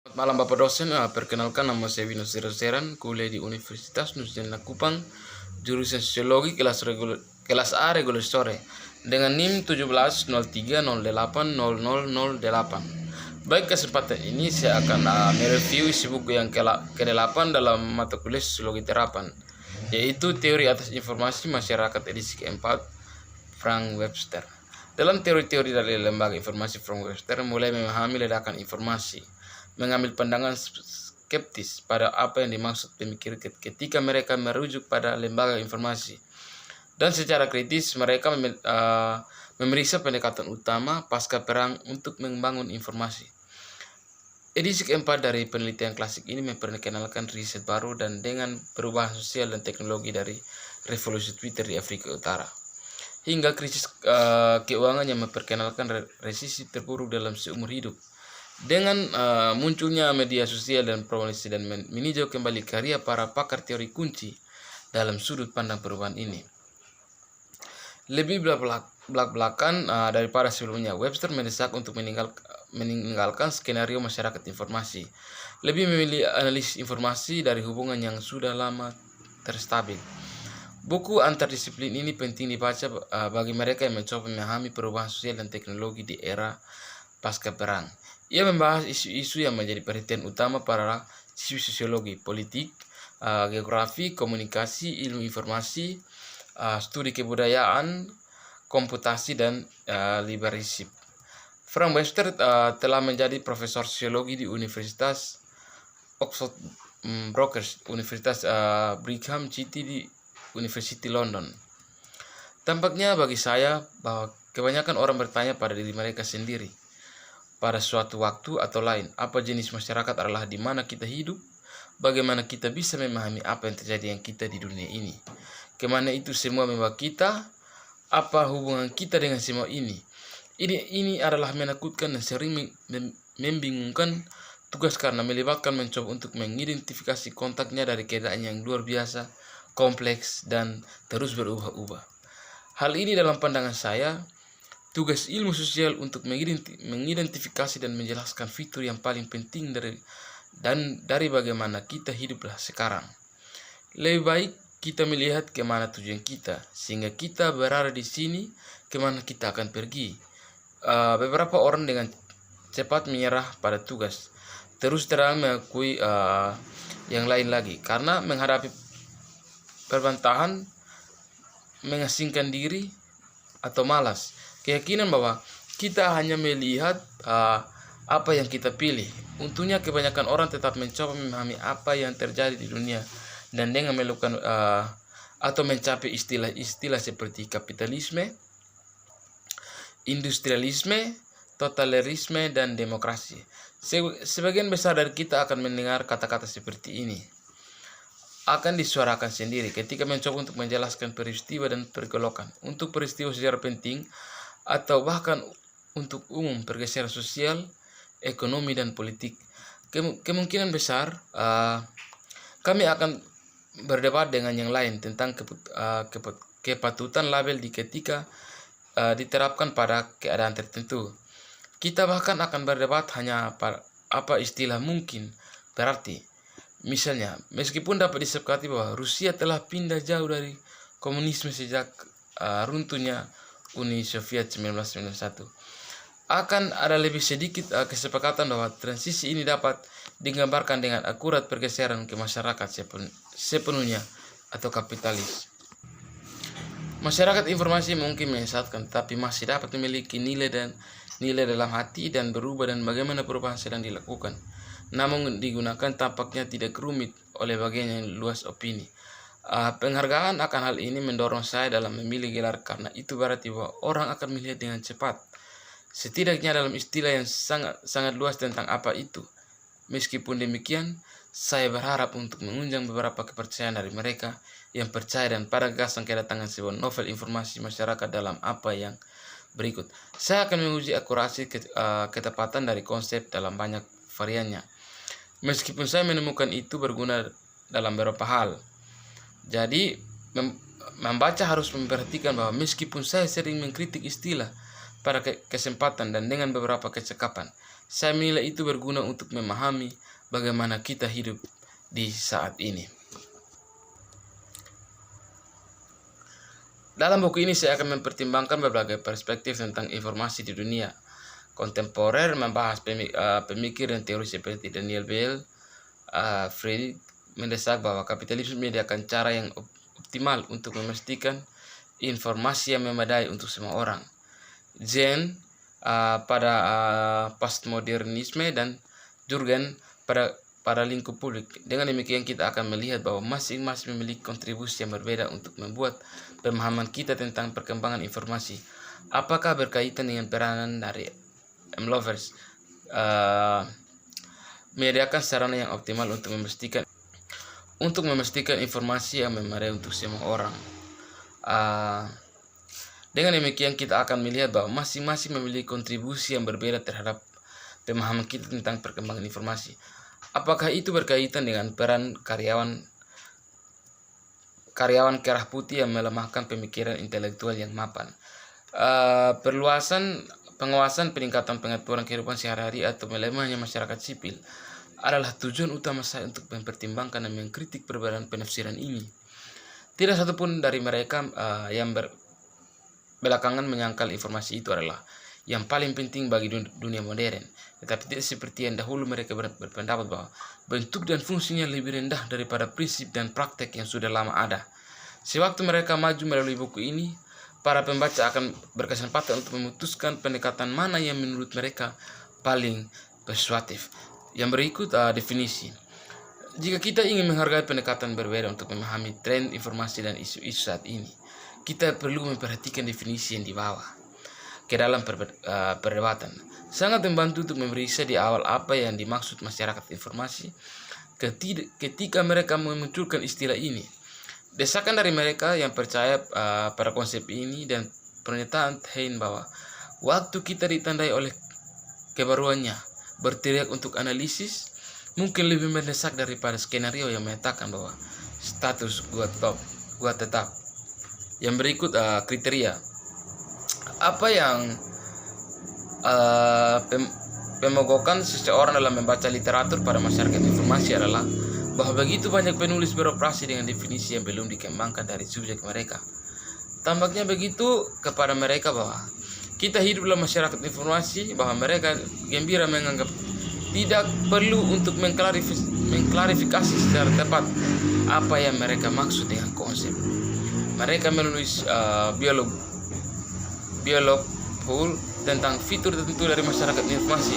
Selamat malam Bapak dosen, perkenalkan nama saya Vino Seran, kuliah di Universitas Nusantara Kupang, jurusan Sosiologi kelas A reguler sore, dengan NIM 1703080008. Baik, kesempatan ini saya akan mereview isi buku yang ke-8 dalam mata kuliah Sosiologi Terapan, yaitu Teori Atas Informasi Masyarakat edisi keempat, Frank Webster. Dalam teori-teori dari lembaga informasi Frank Webster mulai memahami ledakan informasi, mengambil pandangan skeptis pada apa yang dimaksud pemikir ketika mereka merujuk pada lembaga informasi, dan secara kritis mereka memeriksa pendekatan utama pasca perang untuk membangun informasi. Edisi keempat dari penelitian klasik ini memperkenalkan riset baru dan dengan perubahan sosial dan teknologi dari revolusi Twitter di Afrika Utara hingga krisis keuangan yang memperkenalkan resesi terburuk dalam seumur hidup. Dengan munculnya media sosial dan promosi dan meninjau kembali karya para pakar teori kunci dalam sudut pandang perubahan ini. Lebih belak-belakan daripada sebelumnya, Webster mendesak untuk meninggalkan skenario masyarakat informasi, lebih memilih analisis informasi dari hubungan yang sudah lama terstabil. Buku antardisiplin ini penting dibaca bagi mereka yang mencoba memahami perubahan sosial dan teknologi di era pasca perang. Ia membahas isu-isu yang menjadi perhatian utama para siswi sosiologi, politik, geografi, komunikasi, ilmu informasi, studi kebudayaan, komputasi, dan liberalisme. Frank Webster telah menjadi profesor sosiologi di Universitas Oxford Brookes, Universitas Brigham City di University London. Tampaknya bagi saya bahwa kebanyakan orang bertanya pada diri mereka sendiri, pada suatu waktu atau lain, apa jenis masyarakat adalah di mana kita hidup, bagaimana kita bisa memahami apa yang terjadi yang kita di dunia ini, kemana itu semua membawa kita, apa hubungan kita dengan semua ini. Ini adalah menakutkan dan sering membingungkan tugas karena melibatkan mencoba untuk mengidentifikasi kontaknya dari keadaan yang luar biasa, kompleks, dan terus berubah-ubah. Hal ini dalam pandangan saya, tugas ilmu sosial untuk mengidentifikasi dan menjelaskan fitur yang paling penting dari bagaimana kita hiduplah sekarang. Lebih baik kita melihat kemana tujuan kita, sehingga kita berada di sini, kemana kita akan pergi. Beberapa orang dengan cepat menyerah pada tugas, terus terang mengakui yang lain lagi, karena menghadapi perbantahan, mengasingkan diri, atau malas. Keyakinan bahwa kita hanya melihat apa yang kita pilih. Untungnya kebanyakan orang tetap mencoba memahami apa yang terjadi di dunia, dan dengan melakukan atau mencapai istilah-istilah seperti kapitalisme, industrialisme, totalitarisme, dan demokrasi. Sebagian besar dari kita akan mendengar kata-kata seperti ini akan disuarakan sendiri ketika mencoba untuk menjelaskan peristiwa dan pergolakan, untuk peristiwa sejarah penting, atau bahkan untuk umum pergeseran sosial, ekonomi, dan politik. Kemungkinan besar kami akan berdebat dengan yang lain tentang kepatutan label ketika diterapkan pada keadaan tertentu. Kita bahkan akan berdebat hanya apa istilah mungkin berarti. Misalnya, meskipun dapat disepakati bahwa Rusia telah pindah jauh dari komunisme sejak runtuhnya Uni Soviet 1991, akan ada lebih sedikit kesepakatan bahwa transisi ini dapat digambarkan dengan akurat pergeseran ke masyarakat sepenuhnya atau kapitalis. Masyarakat informasi mungkin menyesatkan, tapi masih dapat memiliki nilai dalam hati dan berubah, dan bagaimana perubahan sedang dilakukan. Namun digunakan tampaknya tidak rumit oleh bagian yang luas opini. Penghargaan akan hal ini mendorong saya dalam memilih gelar, karena itu berarti bahwa orang akan melihat dengan cepat, setidaknya dalam istilah yang sangat luas tentang apa itu. Meskipun demikian, saya berharap untuk mengundang beberapa kepercayaan dari mereka yang percaya dan pada gagasan kedatangan sebuah novel informasi masyarakat dalam apa yang berikut. Saya akan menguji akurasi ketepatan dari konsep dalam banyak variannya, meskipun saya menemukan itu berguna dalam beberapa hal. Jadi, membaca harus memperhatikan bahwa meskipun saya sering mengkritik istilah, pada kesempatan dan dengan beberapa kecakapan. Saya menilai itu berguna untuk memahami bagaimana kita hidup di saat ini. Dalam buku ini saya akan mempertimbangkan berbagai perspektif tentang informasi di dunia kontemporer, membahas pemikir dan teori seperti Daniel Bell, Friedrich mendesak bahwa kapitalisme menyediakan cara yang optimal untuk memastikan informasi yang memadai untuk semua orang. Zen pada postmodernisme dan Jurgen pada lingkup publik. Dengan demikian kita akan melihat bahwa masing-masing memiliki kontribusi yang berbeda untuk membuat pemahaman kita tentang perkembangan informasi. Apakah berkaitan dengan peranan dari M. Lovers menyediakan sarana yang optimal untuk memastikan informasi yang memadai untuk semua orang. Dengan demikian kita akan melihat bahwa masing-masing memiliki kontribusi yang berbeda terhadap pemahaman kita tentang perkembangan informasi. Apakah itu berkaitan dengan peran karyawan kerah putih yang melemahkan pemikiran intelektual yang mapan, penguasaan peningkatan pengaturan kehidupan sehari-hari, atau melemahnya masyarakat sipil adalah tujuan utama saya untuk mempertimbangkan dan mengkritik perbedaan penafsiran ini. Tidak satupun dari mereka yang belakangan menyangkal informasi itu adalah yang paling penting bagi dunia modern, tetapi tidak seperti yang dahulu mereka berpendapat bahwa bentuk dan fungsinya lebih rendah daripada prinsip dan praktek yang sudah lama ada. Sewaktu mereka maju melalui buku ini, para pembaca akan berkesempatan untuk memutuskan pendekatan mana yang menurut mereka paling persuasif. Yang berikut definisi. Jika kita ingin menghargai pendekatan berbeda untuk memahami tren informasi dan isu-isu saat ini, kita perlu memperhatikan definisi yang dibawa ke dalam perdebatan. Sangat membantu untuk memeriksa di awal apa yang dimaksud masyarakat informasi ketika mereka memunculkan istilah ini. Desakan dari mereka yang percaya pada konsep ini dan pernyataan Hein bahwa waktu kita ditandai oleh kebaruannya, berteriak untuk analisis mungkin lebih mendesak daripada skenario yang menyatakan bahwa status gua tetap. Yang berikut kriteria. Apa yang memogokan seseorang dalam membaca literatur pada masyarakat informasi adalah bahwa begitu banyak penulis beroperasi dengan definisi yang belum dikembangkan dari subjek mereka. Tampaknya begitu kepada mereka bahwa kita hidup dalam masyarakat informasi, bahwa mereka gembira menganggap tidak perlu untuk mengklarifikasi secara tepat apa yang mereka maksud dengan konsep. Mereka menulis biolog full tentang fitur tertentu dari masyarakat informasi,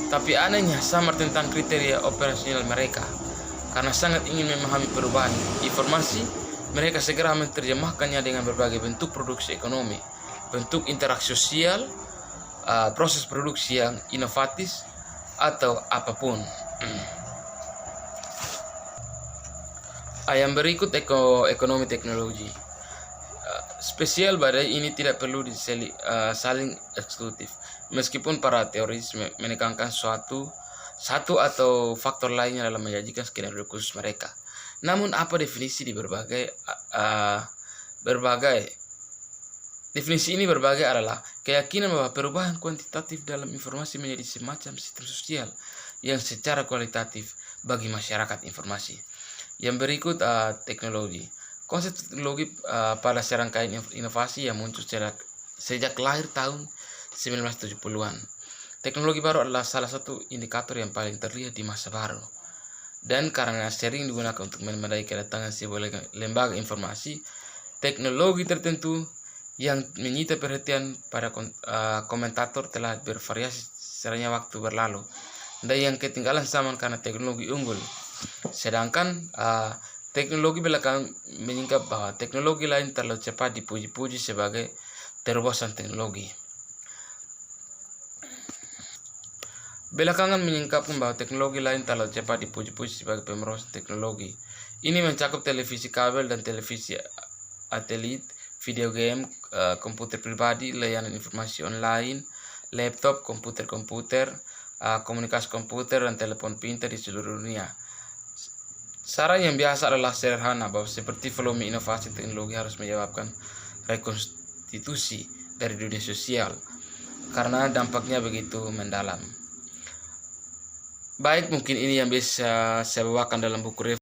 tapi anehnya samar tentang kriteria operasional mereka. Karena sangat ingin memahami perubahan informasi, mereka segera menerjemahkannya dengan berbagai bentuk produksi ekonomi, bentuk interaksi sosial, proses produksi yang inovatif, atau apapun. Yang berikut ekonomi teknologi. Spesial badai ini tidak perlu saling eksklusif. Meskipun para teoris menekankan satu atau faktor lainnya dalam menyajikan skenario khusus mereka. Namun apa definisi di berbagai definisi ini berbagai adalah keyakinan bahwa perubahan kuantitatif dalam informasi menjadi semacam sistem sosial yang secara kualitatif bagi masyarakat informasi. Yang berikut teknologi. Konsep teknologi pada serangkaian inovasi yang muncul sejak lahir tahun 1970-an. Teknologi baru adalah salah satu indikator yang paling terlihat di masa baru. Dan karena sering digunakan untuk memadai kedatangan sebuah lembaga informasi, teknologi tertentu yang menyita perhatian pada komentator telah bervariasi seranya waktu berlalu. Dan yang ketinggalan zaman karena teknologi unggul. Sedangkan teknologi belakangan menyingkap bahwa teknologi lain terlalu cepat dipuji-puji sebagai terobosan teknologi. Belakangan menyingkapkan bahwa teknologi lain terlalu cepat dipuji-puji sebagai pemerosotan teknologi. Ini mencakup televisi kabel dan televisi satelit, video game, komputer pribadi, layanan informasi online, laptop, komputer, komunikasi komputer, dan telepon pintar di seluruh dunia. Saran yang biasa adalah sederhana bahwa seperti volume inovasi teknologi harus menyebabkan rekonstitusi dari dunia sosial. karena dampaknya begitu mendalam. Baik, mungkin ini yang bisa saya bawakan dalam buku